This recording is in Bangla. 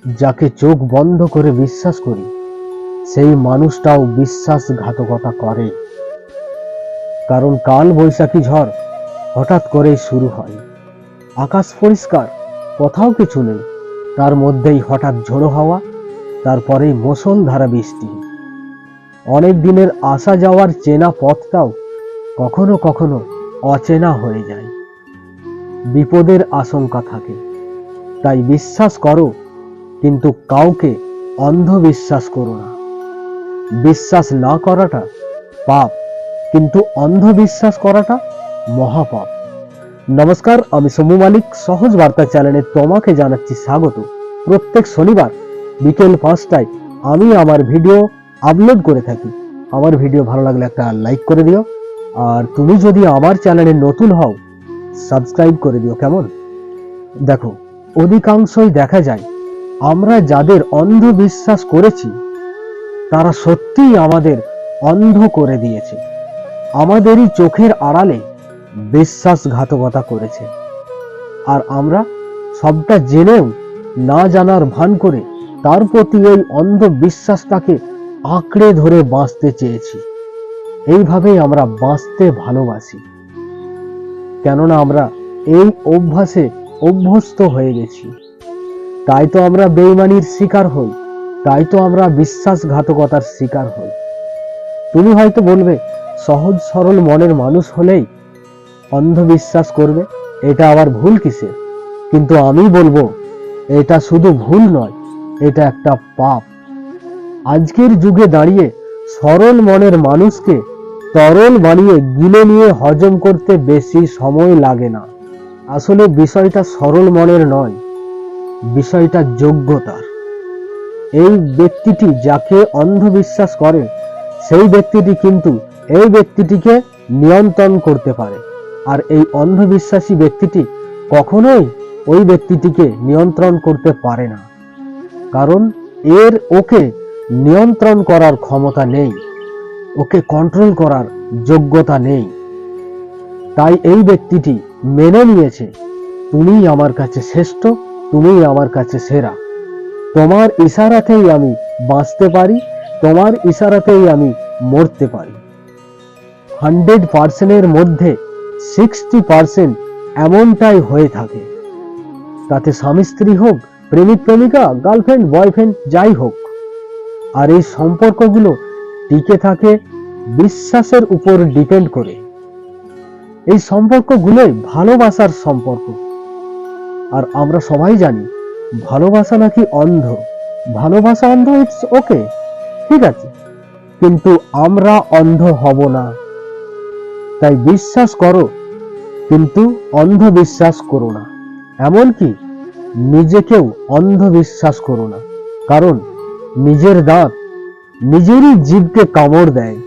যাকে চোখ বন্ধ করে বিশ্বাস করি সেই মানুষটাও বিশ্বাসঘাতকতা করে। কারণ কাল বৈশাখী ঝড় হঠাৎ করেই শুরু হয়, আকাশ পরিষ্কার, কোথাও কিছু নেই, তার মধ্যেই হঠাৎ ঝোড়ো হাওয়া, তারপরেই মুষলধারা বৃষ্টি। অনেক দিনের আসা যাওয়ার চেনা পথটাও কখনো কখনো অচেনা হয়ে যায়। বিপদের আশঙ্কা থাকে, তাই বিশ্বাস করো, কিন্তু কাউকে অন্ধবিশ্বাস করো না। বিশ্বাস না করাটা পাপ, কিন্তু অন্ধবিশ্বাস করাটা মহাপাপ। নমস্কার, আমি সমু মালিক, সহজ বার্তা চ্যানেলে তোমাকে জানাচ্ছি স্বাগত। প্রত্যেক শনিবার বিকেল 5টায় আমি আমার ভিডিও আপলোড করে থাকি। আমার ভিডিও ভালো লাগলে একটা লাইক করে দিও, আর তুমি যদি আমার চ্যানেলে নতুন হও সাবস্ক্রাইব করে দিও, কেমন? দেখো, অধিকাংশই দেখা যায় আমরা যাদের অন্ধবিশ্বাস করেছি তারা সত্যিই আমাদের অন্ধ করে দিয়েছে। আমাদেরই চোখের আড়ালে বিশ্বাসঘাতকতা করেছে, আর আমরা সবটা জেনেও না জানার ভান করে তার প্রতি এই অন্ধবিশ্বাসটাকে আঁকড়ে ধরে বাঁচতে চেয়েছি। এইভাবেই আমরা বাঁচতে ভালোবাসি, কেননা আমরা এই অভ্যাসে অভ্যস্ত হয়ে গেছি। তাই তো আমরা বেঈমানির শিকার হই, তাই তো আমরা বিশ্বাসঘাতকতার শিকার হই। তুমি হয়তো বলবে, সহজ সরল মনের মানুষ হলেই অন্ধবিশ্বাস করবে, এটা আবার ভুল কিসের? কিন্তু আমি বলবো, এটা শুধু ভুল নয়, এটা একটা পাপ। আজকের যুগে দাঁড়িয়ে সরল মনের মানুষকে তরল বানিয়ে গিলে নিয়ে হজম করতে বেশি সময় লাগে না। আসলে বিষয়টা সরল মনের নয়, বিষয়টা যোগ্যতার। এই ব্যক্তিটি যাকে অন্ধবিশ্বাস করে সেই ব্যক্তিটি কিন্তু এই ব্যক্তিটিকে নিয়ন্ত্রণ করতে পারে, আর এই অন্ধবিশ্বাসী ব্যক্তিটি কখনোই ওই ব্যক্তিটিকে নিয়ন্ত্রণ করতে পারে না, কারণ ওকে নিয়ন্ত্রণ করার ক্ষমতা নেই, ওকে কন্ট্রোল করার যোগ্যতা নেই। তাই এই ব্যক্তিটি মেনে নিয়েছে, তুমিই আমার কাছে শ্রেষ্ঠ, তুমিই আমার কাছে সেরা, তোমার ইশারাতেই আমি বাঁচতে পারি, তোমার ইশারাতেই আমি মরতে পারি। 100%-এর মধ্যে 60% এমনটাই হয়ে থাকে। তাতে স্বামী স্ত্রী হোক, প্রেমিক প্রেমিকা, গার্লফ্রেন্ড বয়ফ্রেন্ড, যাই হোক। আর এই সম্পর্কগুলো টিকে থাকে বিশ্বাসের উপর ডিপেন্ড করে। এই সম্পর্কগুলোই ভালোবাসার সম্পর্ক। আর আমরা সবাই জানি ভালোবাসা নাকি অন্ধ। ভালোবাসা অন্ধ, ইটস ওকে, ঠিক আছে, কিন্তু আমরা অন্ধ হব না। তাই বিশ্বাস করো, কিন্তু অন্ধবিশ্বাস করো না। এমনকি নিজেকেও অন্ধবিশ্বাস করো না, কারণ নিজের দাঁত নিজেরই জিভকে কামড় দেয়।